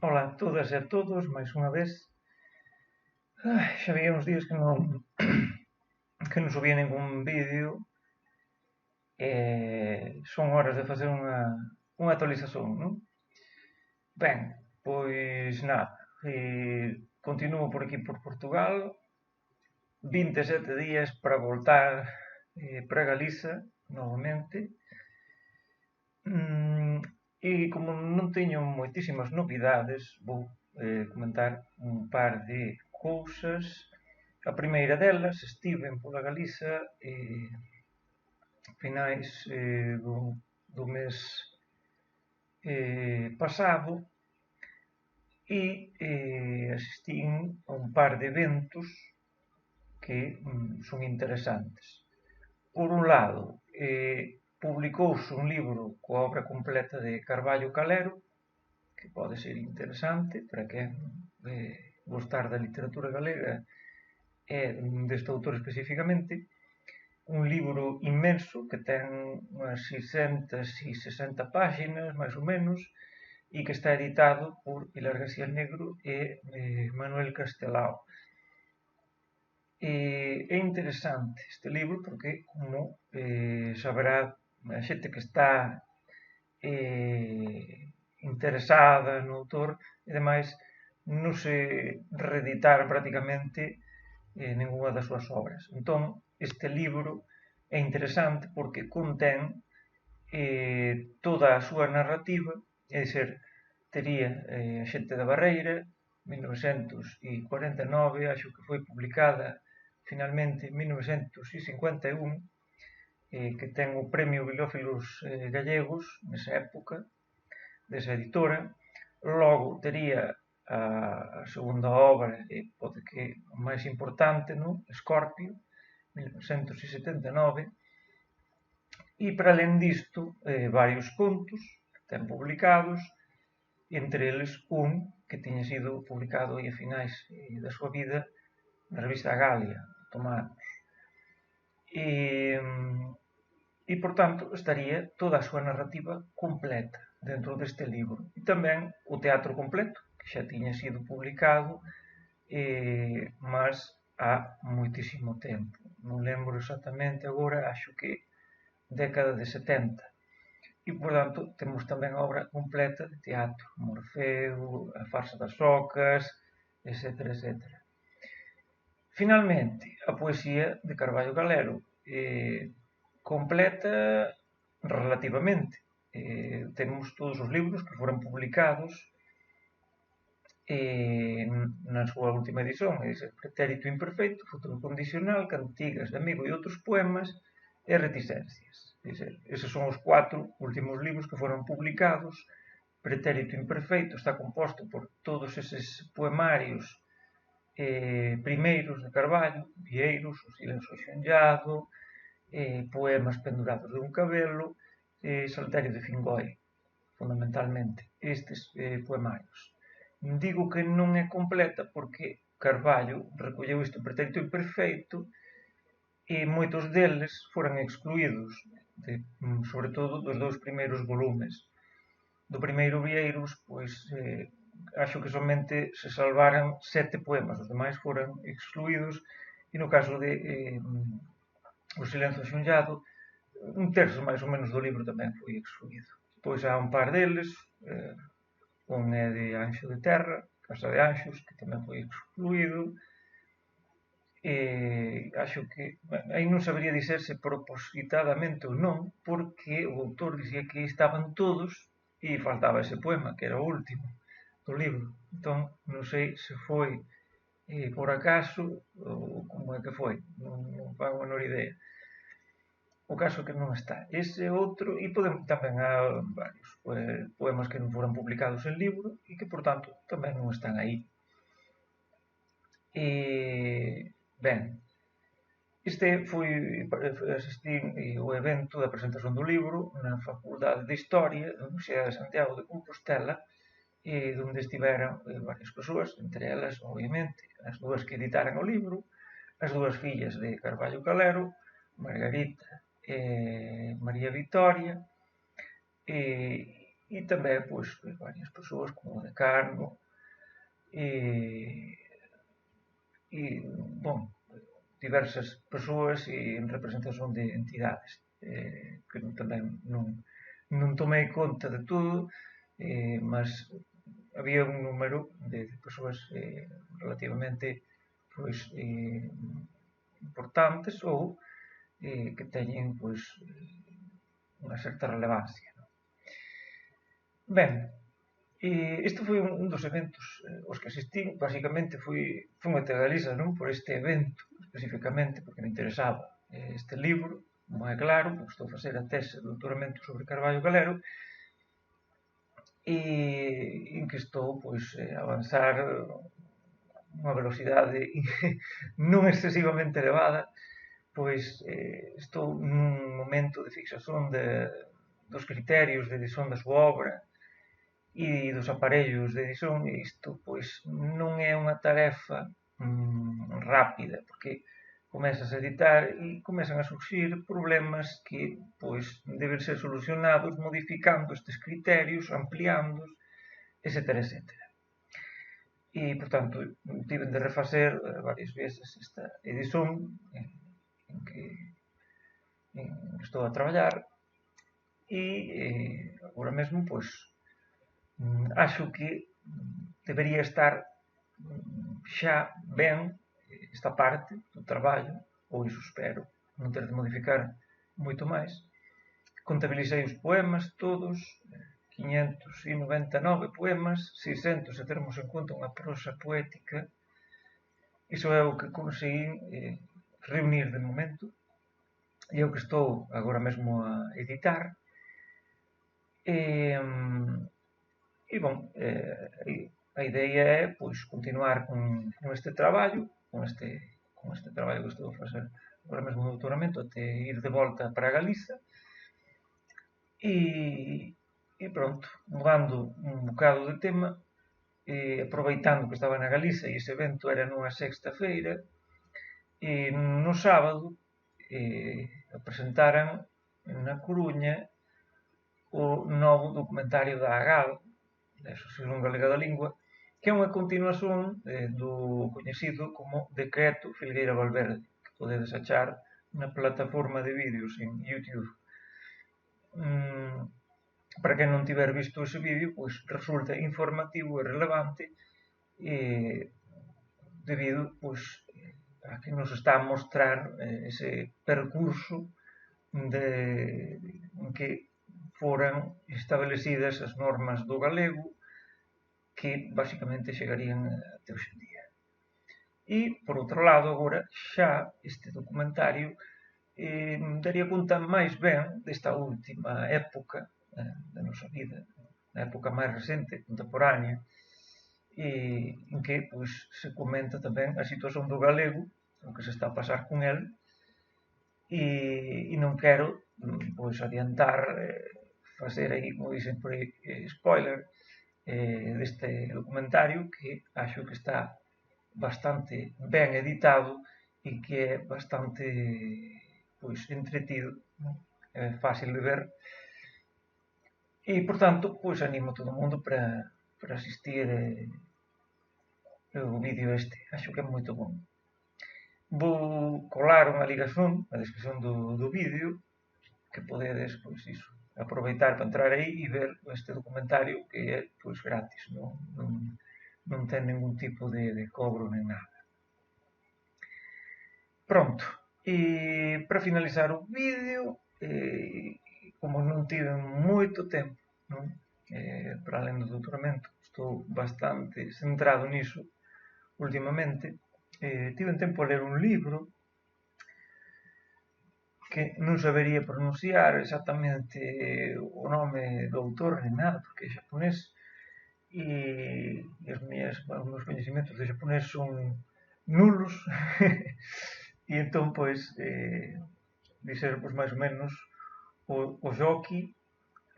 Ola a todas e a todos, máis unha vez. Xa había uns días que non subía ningún vídeo e son horas de facer unha actualización, non? Ben, pois nada, continuo por aquí por Portugal, 27 días para voltar para Galiza novamente. E como non teño moitísimas novidades, vou comentar un par de cousas. A primeira delas, estiven pola Galiza finais do mes pasado e asistín a un par de eventos que son interesantes. Por un lado, publicouse un libro coa obra completa de Carballo Calero, que pode ser interesante para quen gostar da literatura galega e deste autor especificamente. Un libro inmenso que ten unhas 660 páxinas, máis ou menos, e que está editado por Pilar García Negro e Manuel Castelao. É interesante este libro porque, como saberá a xente que está interesada no autor, e demais, non se reeditaron prácticamente ningunha das súas obras. Entón, este libro é interesante porque contén toda a súa narrativa, é dizer, tería a xente da Barreira, 1949, acho que foi publicada finalmente en 1951, que ten o Premio Bibliófilos Gallegos nesa época, desa editora. Logo tería a segunda obra, pode que a máis importante, non? Escorpio, 1979, e para alén disto, varios contos que ten publicados, entre eles un que tiña sido publicado a finais da súa vida na revista Galia, Tomanos. Por tanto, estaría toda a súa narrativa completa dentro deste libro. E tamén o teatro completo, que xa tiña sido publicado, mas há moitísimo tempo. Non lembro exactamente agora, acho que década de 70. E, por tanto, temos tamén a obra completa de teatro, Morfeo, a farsa das ocas, etc. etc. Finalmente, a poesía de Carballo Calero, completa relativamente. Temos todos os libros que foron publicados na súa última edición, Pretérito Imperfeito, Futuro Condicional, Cantigas de Amigo e outros poemas e Reticencias. Eses son os 4 últimos libros que foron publicados. Pretérito Imperfeito está composto por todos eses poemarios primeiros de Carballo, Vieiros, O Silencio Xonllado, Poemas pendurados de un cabelo, Salterio de Fingoi, fundamentalmente, estes poemarios. Digo que non é completa porque Carballo recolleu este Pretérito Imperfeito e moitos deles foran excluídos, sobre todo dos 2 primeiros volumes. Do primeiro Vieiros, pois, acho que somente se salvaran 7 poemas, os demais foran excluídos, e no caso de O Silencio Xonllado, un terzo máis ou menos do libro tamén foi excluído. Pois há un par deles, un é de Anxo de Terra, Casa de Anxos, que tamén foi excluído. Acho que aí non sabería dizer se propositadamente ou non, porque o autor dicía que estaban todos e faltaba ese poema, que era o último do libro. Entón, non sei se foi por acaso ou como é que foi, non fago a menor idea. O caso que non está. Ese outro, e tamén há varios poemas que non foron publicados en libro e que, por tanto, tamén non están aí. Ben, este foi asistir ao evento da presentación do libro na Facultade de Historia da Universidade de Santiago de Compostela, onde estiveran varias persoas, entre elas, obviamente, as 2 que editaran o libro, as 2 fillas de Carballo Calero, Margarita e María Victoria, e tamén pois, varias persoas como o decano bon, diversas persoas en representación de entidades que tamén non tomei conta de todo, mas había un número de persoas relativamente pois, importantes ou que teñen pois, unha certa relevancia. Ben, este foi un dos eventos aos que asistí. Basicamente fui até Galiza non por este evento especificamente, porque me interesaba este libro, como é claro, porque estou a facer a tese de doutoramento sobre Carballo Calero, en que estou pois, a avanzar unha velocidade non excesivamente elevada, pois estou nun momento de fixación dos criterios de edición da súa obra e dos aparellos de edición, e isto pois non é unha tarefa rápida, porque comezas a editar e comezan a surxir problemas que pois deben ser solucionados modificando estes criterios, ampliándoos, etcétera, etcétera. E, portanto, tiven de refacer varias veces esta edición en que estou a traballar e agora mesmo, pois, acho que debería estar xa ben esta parte do traballo, ou iso espero, non ter de modificar moito máis. Contabilizei os poemas todos, 599 poemas, 600 se termos en conta unha prosa poética. Iso é o que conseguí reunir de momento, e é o que estou agora mesmo a editar. Bon, a idea é pois continuar con este traballo, con este traballo que estou a facer agora mesmo no doutoramento, até ir de volta para Galiza, e pronto, mudando un bocado de tema, aproveitando que estaba na Galiza e ese evento era nunha sexta-feira, no sábado presentaran na Coruña o novo documentario da AGAL, da Asociación Galega da Lingua, que é unha continuación do coñecido como Decreto Filgueira Valverde, que podedes achar na plataforma de vídeos en YouTube. Para quen non tiver visto ese vídeo, pois resulta informativo e relevante debido pois, a que nos está a mostrar ese percurso en que foran establecidas as normas do galego que basicamente chegarían até hoxe en día. E, por outro lado, agora xa este documentario daría conta máis ben desta última época da nosa vida, a época máis recente, contemporánea, en que pois, se comenta tamén a situación do galego, o que se está a pasar con el, e non quero pois, adiantar, facer aí, como dicen por aí, spoiler deste documentario, que acho que está bastante ben editado e que é bastante pois, entretido, é fácil de ver. E, por tanto, pois animo todo o mundo para asistir o vídeo este. Acho que é moito bom. Vou colar unha ligazón na descripción do vídeo que podedes, pois iso, aproveitar para entrar aí e ver este documentario que é, pois, gratis, non ten ningún tipo de cobro nem nada. Pronto. E para finalizar o vídeo, como non tiven moito tempo, non? Para além do doutoramento, estou bastante centrado niso últimamente, tiven tempo a ler un libro que non sabería pronunciar exactamente o nome do autor nem nada, porque é xaponés, e os meus coñecimentos de xaponés son nulos, e entón, pois, dixer, pois, máis ou menos, o Joki,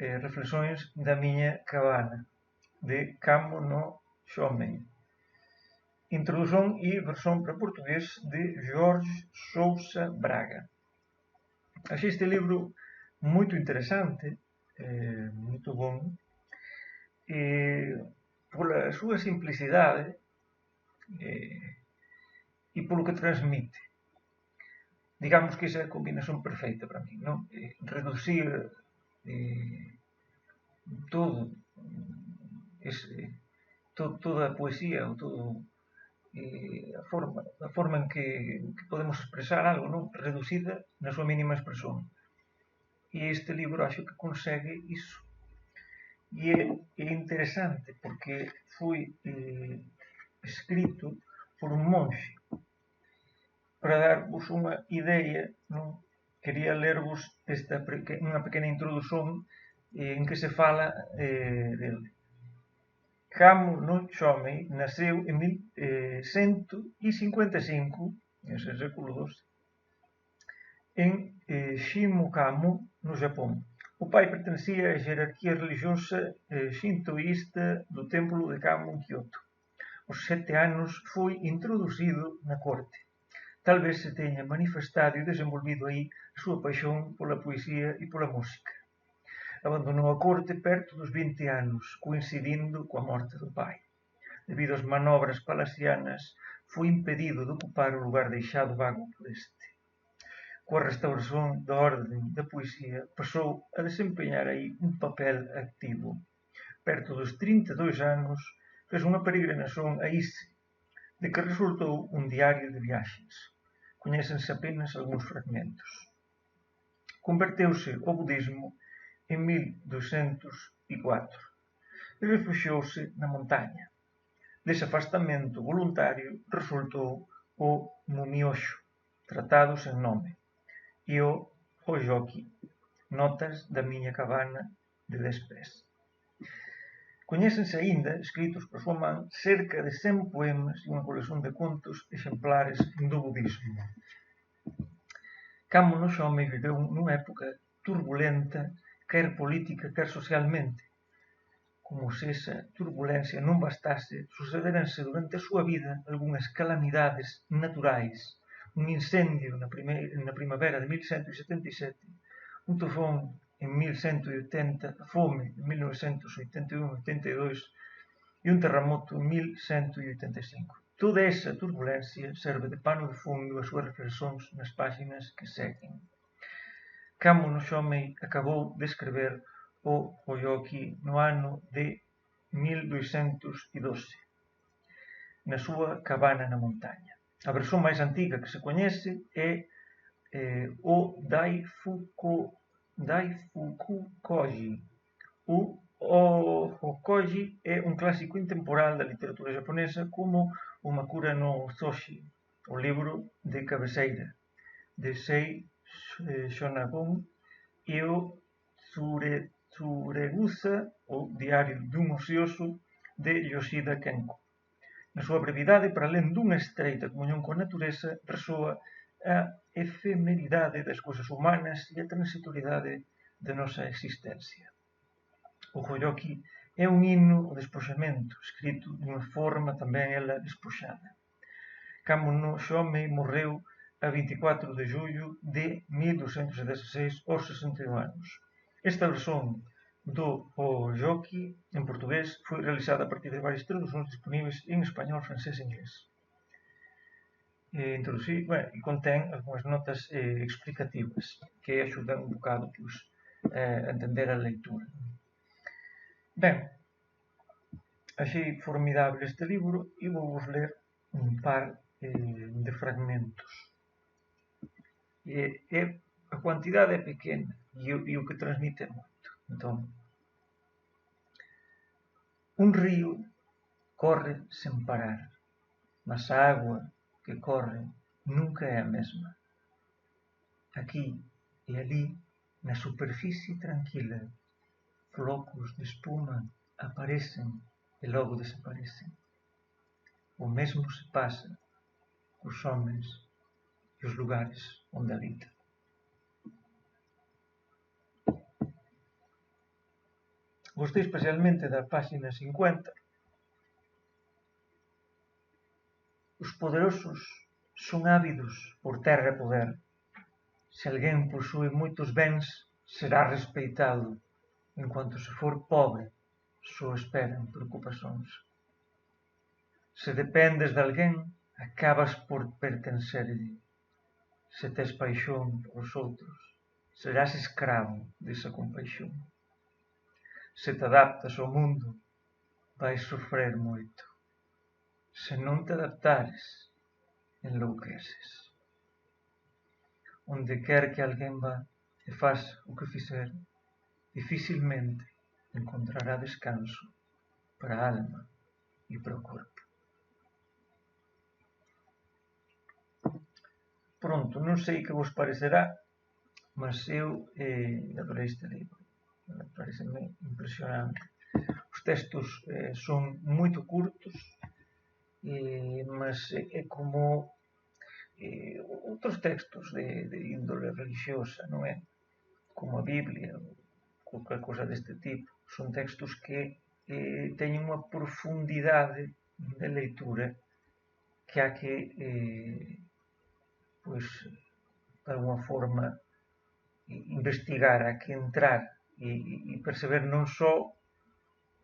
Reflexóns da miña cabana, de Kamo no Shomen. Introdución e versión para portugués de Jorge Sousa Braga. Achei este libro moito interesante, moito bon, pola súa simplicidade e polo que transmite. Digamos que esa é a combinación perfecta para mí, non? Reducir todo, toda a poesía, ou todo a forma en que podemos expresar algo, non? Reducida na súa mínima expresión. E este libro acho que consegue iso. E é interesante porque foi escrito por un monxe. Para darvos unha idea, non? Quería lervos unha pequena introdución en que se fala dele. Camus no Chomei nasceu en 1155, nese século XII, en Shimokamu, no Japón. O pai pertencía á xerarquía religiosa shintoísta do templo de Kamo en Kyoto. Aos 7 anos foi introducido na corte. Talvez se teña manifestado e desenvolvido aí a súa paixón pola poesía e pola música. Abandonou a corte perto dos 20 anos, coincidindo coa morte do pai. Debido ás manobras palacianas, foi impedido de ocupar o lugar deixado vago por este. Coa restauración da orden da poesía, pasou a desempeñar aí un papel activo. Perto dos 32 anos, fez unha peregrinación a Ise, de que resultou un diario de viaxes. Coñécense apenas algúns fragmentos. Converteuse ao budismo en 1204 e refuxiouse na montaña. Dese afastamento voluntario resultou o Mumioxo, tratado sen nome, e o Hojoki, notas da miña cabana de 10 pés. Coñécense aínda, escritos por súa man, cerca de 100 poemas e unha colección de contos exemplares do budismo. Kamo no Chomei viveu nunha época turbulenta, quer política, quer socialmente. Como se esa turbulencia non bastase, sucederanse durante a súa vida algunhas calamidades naturais, un incendio na primavera de 1177, un tufón en 1180, a fome en 1981-82 e un terremoto en 1185. Toda esa turbulencia serve de pano de fundo as súas reflexións nas páxinas que seguen. Kamo no Chomei acabou de escrever o Hojoki no ano de 1212, na súa cabana na montaña. A versión máis antiga que se coñece é o Daifuku-koji. O Hokoji é un clásico intemporal da literatura japonesa como o Makura no Usoshi, o libro de cabeceira de Sei Shonagon, e o Tsuregusa, o diario dun ocioso de Yoshida Kenko. Na súa brevidade, para alén dunha estreita comunión coa natureza, resoa a efemeridade das cousas humanas e a transitoriedade da nosa existencia. O Hojoki é un himno ao despoxamento, escrito dunha forma tamén ela despoxada. Kamo no Chomei morreu a 24 de jullo de 1216 aos 61 anos. Esta versión do Hojoki en portugués foi realizada a partir de varias traducións disponíveis en español, francés e inglés. E contén algunhas notas explicativas que axudan un bocado a entender a leitura. Ben, achei formidable este libro e vou vos ler un par de fragmentos. A cuantidade é pequena e o que transmite é moito. Entón, un río corre sen parar, mas a agua que corre nunca é a mesma. Aquí e alí, na superficie tranquila, flocos de espuma aparecen e logo desaparecen. O mesmo se pasa cos homens e os lugares onde habitan. Gostei especialmente da páxina 50. Os poderosos son ávidos por terra e poder. Se alguén posúe moitos bens, será respeitado, enquanto se for pobre, só esperan preocupacións. Se dependes de alguén, acabas por pertencerlle. Se tes paixón polos outros, serás escravo desa compaixón. Se te adaptas ao mundo, vais sofrer moito. Se non te adaptares, enlouqueces. Onde quer que alguén vá e faz o que fizer, dificilmente encontrará descanso para a alma e para o corpo. Pronto, non sei que vos parecerá, mas eu adorei este libro. Pareceme impresionante. Os textos son moito curtos, mas é como outros textos de índole religiosa, non é? Como a Biblia ou qualquer cosa deste tipo. Son textos que teñen unha profundidade de leitura que há que pois, de alguma forma investigar, há que entrar e perceber non só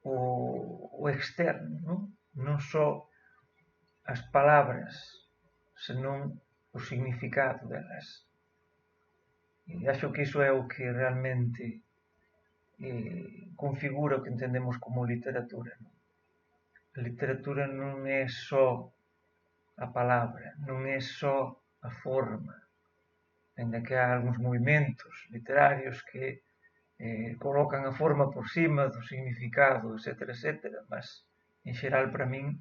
o externo, non só as palabras, senón o significado delas. E acho que iso é o que realmente configura o que entendemos como literatura. A literatura non é só a palabra, non é só a forma, ainda que há algúns movimentos literarios que colocan a forma por cima do significado, etc., etc., mas, en xeral, para min,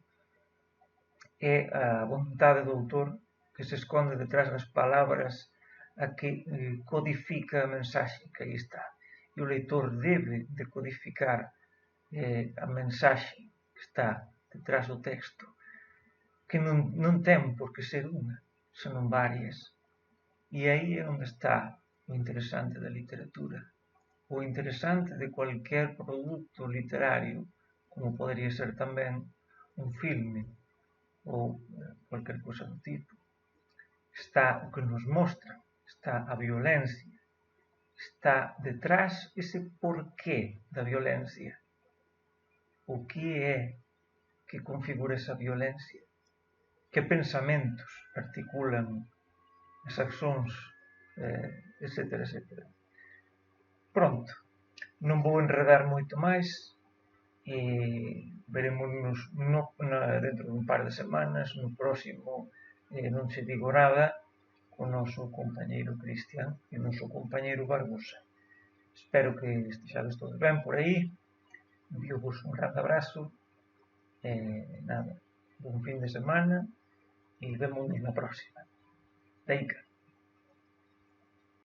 é a vontade do autor que se esconde detrás das palabras a que codifica a mensaxe que aí está. E o leitor debe de codificar a mensaxe que está detrás do texto, que non ten por que ser unha, senón varias. E aí é onde está o interesante da literatura, o interesante de cualquier produto literario, como podería ser tamén un filme ou cualquier cosa do tipo. Está o que nos mostra, está a violencia, está detrás ese porqué da violencia. O que é que configura esa violencia? Que pensamentos articulan as accións, etc., etc. Pronto, non vou enredar moito máis, veremos dentro dun par de semanas, no próximo Non se digo nada, co noso compañeiro Cristian e o noso compañeiro Barbosa. Espero que estexades todos ben por aí, envío-vos un grande abrazo, nada, bon fin de semana e vémonos na próxima. Teica.